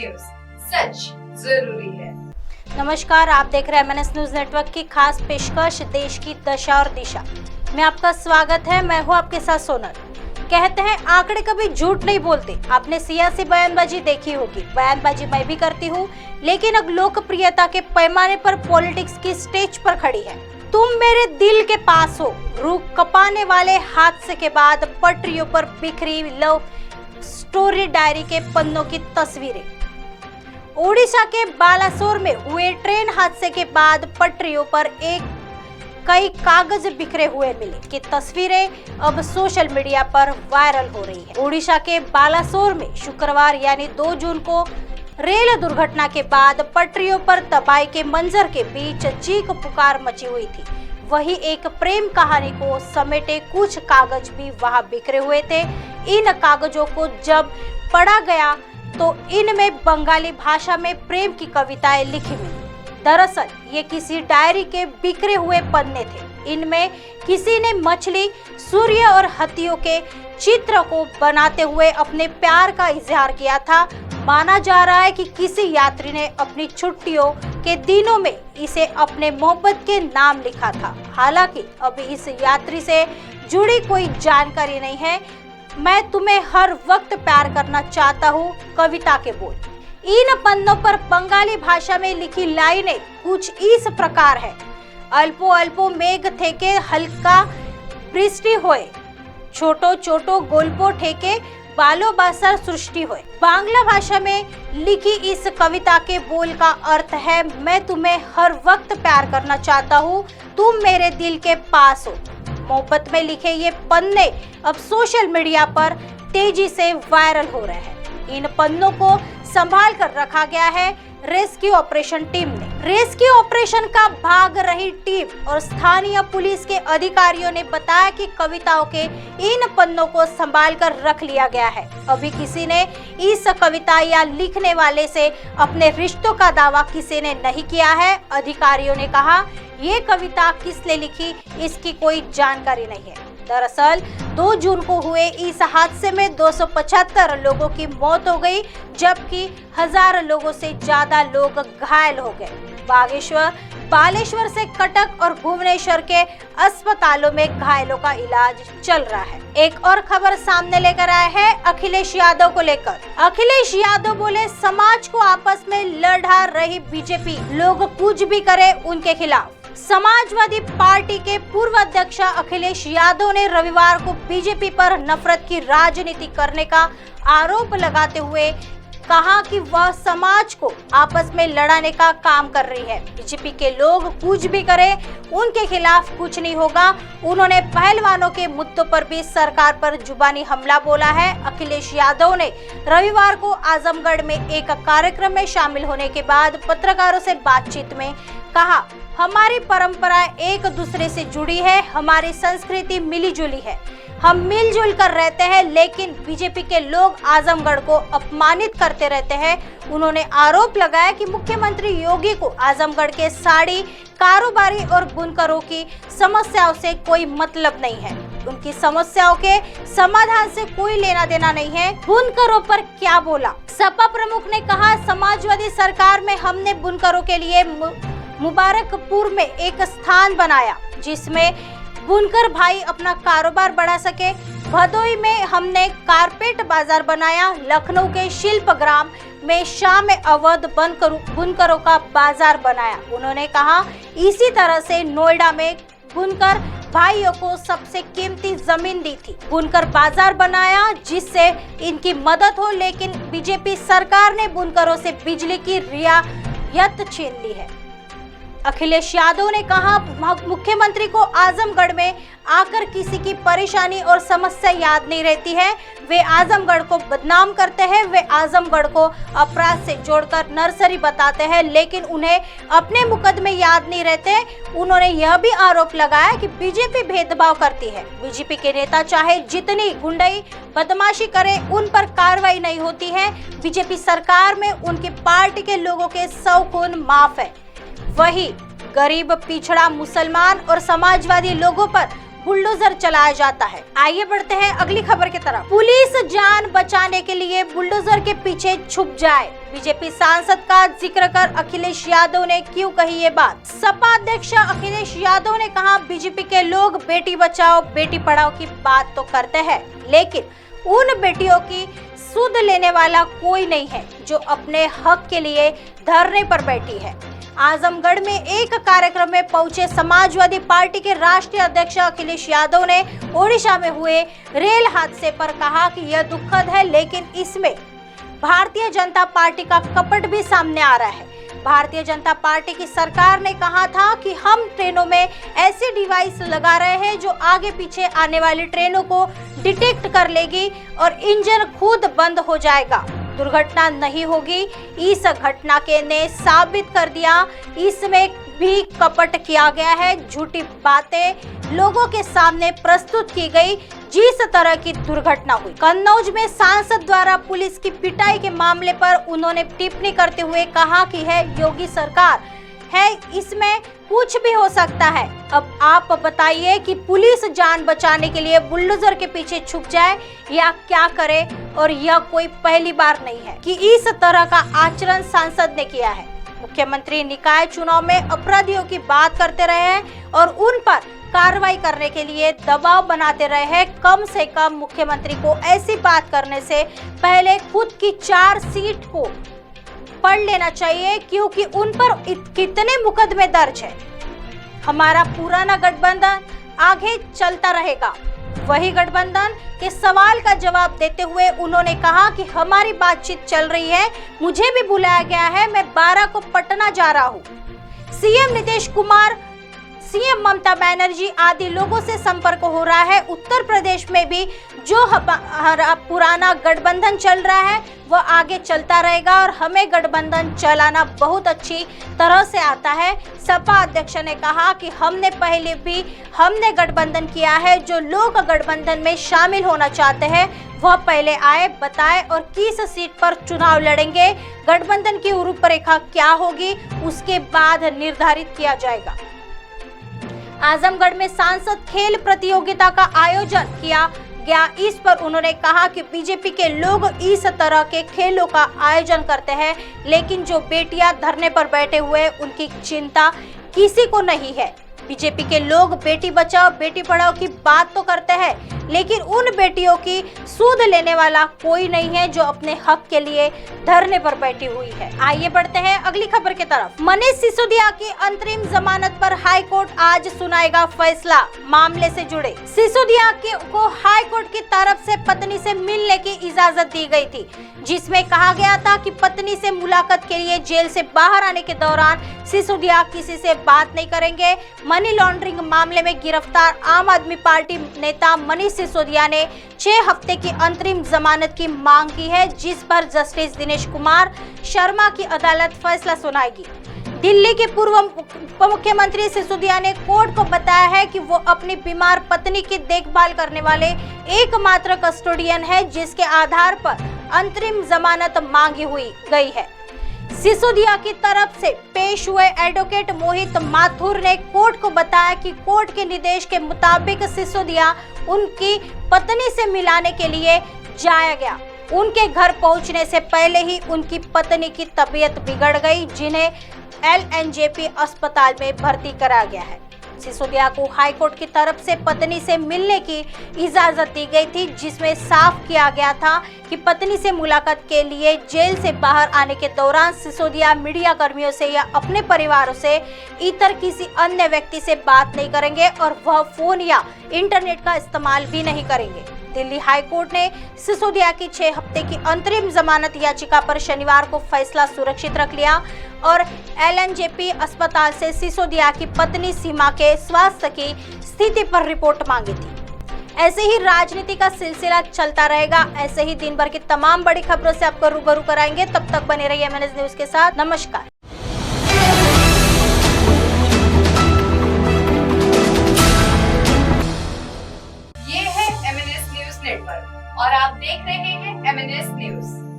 News, सच जरूरी है। नमस्कार, आप देख रहे हैं MNS न्यूज नेटवर्क की खास पेशकश देश की दशा और दिशा में आपका स्वागत है। मैं हूं आपके साथ सोनल। कहते हैं आंकड़े कभी झूठ नहीं बोलते। आपने सियासी बयानबाजी देखी होगी, बयानबाजी मैं भी करती हूं, लेकिन अब लोकप्रियता के पैमाने पर पॉलिटिक्स की स्टेज पर खड़ी है। तुम मेरे दिल के पास हो, रूह कपाने वाले हादसे के बाद पटरियों पर बिखरी लव स्टोरी डायरी के पन्नों की तस्वीरें। ओडिशा के बालासोर में हुए ट्रेन हादसे के बाद पटरियों पर कई कागज बिखरे हुए मिले की तस्वीरें अब सोशल मीडिया पर वायरल हो रही है। ओडिशा के बालासोर में शुक्रवार यानी 2 जून को रेल दुर्घटना के बाद पटरियों पर तबाही के मंजर के बीच चीख पुकार मची हुई थी। वही एक प्रेम कहानी को समेटे कुछ कागज भी वहां बिखरे हुए थे। इन कागजों को जब पढ़ा गया तो इनमें बंगाली भाषा में प्रेम की कविताएं लिखी मिली। दरअसल ये किसी डायरी के बिखरे हुए पन्ने थे। इनमें किसी ने मछली, सूर्य और हाथियों के चित्र को बनाते हुए अपने प्यार का इजहार किया था। माना जा रहा है कि किसी यात्री ने अपनी छुट्टियों के दिनों में इसे अपने मोहब्बत के नाम लिखा था। हालांकि अभी इस यात्री से जुड़ी कोई जानकारी नहीं है। मैं तुम्हें हर वक्त प्यार करना चाहता हूँ, कविता के बोल। इन पन्नों पर बंगाली भाषा में लिखी लाइनें कुछ इस प्रकार है। अल्पो अल्पो मेघ थेके हल्का बृष्टि होए, छोटो छोटो गोल्पो ठेके बालो बासर सृष्टि होए। बांग्ला भाषा में लिखी इस कविता के बोल का अर्थ है, मैं तुम्हें हर वक्त प्यार करना चाहता हूँ, तुम मेरे दिल के पास हो। मोहब्बत में लिखे ये पन्ने अब सोशल मीडिया पर तेजी से वायरल हो रहे हैं। इन पन्नों को संभाल कर रखा गया है रेस्क्यू ऑपरेशन टीम ने। रेस्क्यू ऑपरेशन का भाग रही टीम और स्थानीय पुलिस के अधिकारियों ने बताया कि कविताओं के इन पन्नों को संभाल कर रख लिया गया है। अभी किसी ने इस कविता या लिखने वाले से अपने रिश्तों का दावा किसी ने नहीं किया है। अधिकारियों ने कहा ये कविता किसने लिखी इसकी कोई जानकारी नहीं है। दरअसल 2 जून को हुए इस हादसे में 275 लोगों की मौत हो गई, जबकि 1000 लोगों से ज्यादा लोग घायल हो गए। बालेश्वर से कटक और भुवनेश्वर के अस्पतालों में घायलों का इलाज चल रहा है। एक और खबर सामने लेकर आए हैं अखिलेश यादव को लेकर। अखिलेश यादव बोले समाज को आपस में लड़ा रही बीजेपी, लोग कुछ भी करे उनके खिलाफ। समाजवादी पार्टी के पूर्व अध्यक्ष अखिलेश यादव ने रविवार को बीजेपी पर नफरत की राजनीति करने का आरोप लगाते हुए कहा कि वह समाज को आपस में लड़ाने का काम कर रही है। बीजेपी के लोग कुछ भी करें उनके खिलाफ कुछ नहीं होगा। उन्होंने पहलवानों के मुद्दों पर भी सरकार पर जुबानी हमला बोला है। अखिलेश यादव ने रविवार को आजमगढ़ में एक कार्यक्रम में शामिल होने के बाद पत्रकारों से बातचीत में कहा, हमारी परंपरा एक दूसरे से जुड़ी है, हमारी संस्कृति मिली जुली है, हम मिलजुल कर रहते हैं, लेकिन बीजेपी के लोग आजमगढ़ को अपमानित करते रहते हैं। उन्होंने आरोप लगाया कि मुख्यमंत्री योगी को आजमगढ़ के साड़ी कारोबारी और बुनकरों की समस्याओं से कोई मतलब नहीं है। उनकी समस्याओं के समाधान से कोई लेना देना नहीं है। बुनकरों पर क्या बोला? सपा प्रमुख ने कहा, समाजवादी सरकार में हमने बुनकरों के लिए मुबारकपुर में एक स्थान बनाया जिसमें बुनकर भाई अपना कारोबार बढ़ा सके। भदोई में हमने कारपेट बाजार बनाया। लखनऊ के शिल्पग्राम में शाम में अवध बुनकरों का बाजार बनाया। उन्होंने कहा इसी तरह से नोएडा में बुनकर भाइयों को सबसे कीमती जमीन दी थी, बुनकर बाजार बनाया जिससे इनकी मदद हो, लेकिन बीजेपी सरकार ने बुनकरों से बिजली की रियायत छीन ली है। अखिलेश यादव ने कहा, मुख्यमंत्री को आजमगढ़ में आकर किसी की परेशानी और समस्या याद नहीं रहती है। वे आजमगढ़ को बदनाम करते हैं, वे आजमगढ़ को अपराध से जोड़कर नर्सरी बताते हैं, लेकिन उन्हें अपने मुकदमे याद नहीं रहते। उन्होंने यह भी आरोप लगाया कि बीजेपी भेदभाव करती है। बीजेपी के नेता चाहे जितनी गुंडाई बदमाशी करे, उन पर कार्रवाई नहीं होती है। बीजेपी सरकार में उनकी पार्टी के लोगों के 100 खून माफ है। वही गरीब, पिछड़ा, मुसलमान और समाजवादी लोगों पर बुलडोजर चलाया जाता है। आइए बढ़ते हैं अगली खबर की तरफ। पुलिस जान बचाने के लिए बुलडोजर के पीछे छुप जाए, बीजेपी सांसद का जिक्र कर अखिलेश यादव ने क्यों कही ये बात। सपा अध्यक्ष अखिलेश यादव ने कहा, बीजेपी के लोग बेटी बचाओ बेटी पढ़ाओ की बात तो करते हैं, लेकिन उन बेटियों की सुध लेने वाला कोई नहीं है जो अपने हक के लिए धरने पर बैठी है। आजमगढ़ में एक कार्यक्रम में पहुंचे समाजवादी पार्टी के राष्ट्रीय अध्यक्ष अखिलेश यादव ने ओडिशा में हुए रेल हादसे पर कहा कि यह दुखद है, लेकिन इसमें भारतीय जनता पार्टी का कपट भी सामने आ रहा है। भारतीय जनता पार्टी की सरकार ने कहा था कि हम ट्रेनों में ऐसे डिवाइस लगा रहे हैं जो आगे पीछे आने वाली ट्रेनों को डिटेक्ट कर लेगी और इंजन खुद बंद हो जाएगा, दुर्घटना नहीं होगी। इस घटना के ने साबित कर दिया, इसमें भी कपट किया गया है। झूठी बातें लोगों के सामने प्रस्तुत की गई। जिस तरह की दुर्घटना हुई कन्नौज में सांसद द्वारा पुलिस की पिटाई के मामले पर उन्होंने टिप्पणी करते हुए कहा कि है योगी सरकार है, इसमें कुछ भी हो सकता है। अब आप बताइए कि पुलिस जान बचाने के लिए बुलडोजर के पीछे छुप जाए या क्या करे, और यह कोई पहली बार नहीं है कि इस तरह का आचरण सांसद ने किया है। मुख्यमंत्री निकाय चुनाव में अपराधियों की बात करते रहे हैं और उन पर कार्रवाई करने के लिए दबाव बनाते रहे हैं। कम से कम मुख्यमंत्री को ऐसी बात करने से पहले खुद की चार्जशीट को पढ़ लेना चाहिए, क्योंकि उन पर कितने मुकदमे दर्ज है। हमारा पुराना गठबंधन आगे चलता रहेगा। वही गठबंधन के सवाल का जवाब देते हुए उन्होंने कहा कि हमारी बातचीत चल रही है, मुझे भी बुलाया गया है, मैं 12 को पटना जा रहा हूँ। सीएम नीतीश कुमार, सीएम ममता बनर्जी आदि लोगों से संपर्क हो रहा है। उत्तर प्रदेश में भी जो पुराना गठबंधन चल रहा है वह आगे चलता रहेगा और हमें गठबंधन चलाना बहुत अच्छी तरह से आता है। सपा अध्यक्ष ने कहा कि हमने पहले भी गठबंधन किया है, जो लोग गठबंधन में शामिल होना चाहते हैं वह पहले आए, बताए और किस सीट पर चुनाव लड़ेंगे, गठबंधन की रूपरेखा क्या होगी उसके बाद निर्धारित किया जाएगा। आजमगढ़ में सांसद खेल प्रतियोगिता का आयोजन किया गया। इस पर उन्होंने कहा कि बीजेपी के लोग इस तरह के खेलों का आयोजन करते हैं, लेकिन जो बेटियां धरने पर बैठे हुए उनकी चिंता किसी को नहीं है। बीजेपी के लोग बेटी बचाओ बेटी पढ़ाओ की बात तो करते हैं, लेकिन उन बेटियों की सूद लेने वाला कोई नहीं है जो अपने हक के लिए धरने पर बैठी हुई है। आइए बढ़ते हैं अगली खबर की तरफ। मनीष सिसोदिया की अंतरिम जमानत पर हाई कोर्ट आज सुनाएगा फैसला। मामले से जुड़े सिसोदिया को हाई कोर्ट की तरफ से पत्नी से मिलने की इजाजत दी गई थी, जिसमें कहा गया था कि पत्नी से मुलाकात के लिए जेल से बाहर आने के दौरान सिसोदिया किसी से बात नहीं करेंगे। मनी लॉन्ड्रिंग मामले में गिरफ्तार आम आदमी पार्टी नेता मनीष सिसोदिया ने 6 हफ्ते की अंतरिम जमानत की मांग की है, जिस पर जस्टिस दिनेश कुमार शर्मा की अदालत फैसला सुनाएगी। दिल्ली के पूर्व उप मुख्यमंत्री सिसोदिया ने कोर्ट को बताया है कि वो अपनी बीमार पत्नी की देखभाल करने वाले एकमात्र कस्टोडियन है, जिसके आधार पर अंतरिम जमानत मांगी गई है। सिसोदिया की तरफ से पेश हुए एडवोकेट मोहित माथुर ने कोर्ट को बताया कि कोर्ट के निर्देश के मुताबिक सिसोदिया उनकी पत्नी से मिलाने के लिए जाया गया। उनके घर पहुंचने से पहले ही उनकी पत्नी की तबीयत बिगड़ गई, जिन्हें LNJP अस्पताल में भर्ती कराया गया है। सिसोदिया को हाईकोर्ट की तरफ से पत्नी से मिलने की इजाजत दी गई थी, जिसमें साफ किया गया था कि पत्नी से मुलाकात के लिए जेल से बाहर आने के दौरान सिसोदिया मीडिया कर्मियों से या अपने परिवारों से इतर किसी अन्य व्यक्ति से बात नहीं करेंगे और वह फोन या इंटरनेट का इस्तेमाल भी नहीं करेंगे। दिल्ली हाईकोर्ट ने सिसोदिया की 6 हफ्ते की अंतरिम जमानत याचिका पर शनिवार को फैसला सुरक्षित रख लिया और LNJP अस्पताल से सिसोदिया की पत्नी सीमा के स्वास्थ्य की स्थिति पर रिपोर्ट मांगी थी। ऐसे ही राजनीति का सिलसिला चलता रहेगा। ऐसे ही दिन भर की तमाम बड़ी खबरों से आपको रूबरू कराएंगे। तब तक बने रहिए MNS न्यूज के साथ। नमस्कार। ये है MNS न्यूज नेटवर्क और आप देख रहे हैं MNS न्यूज।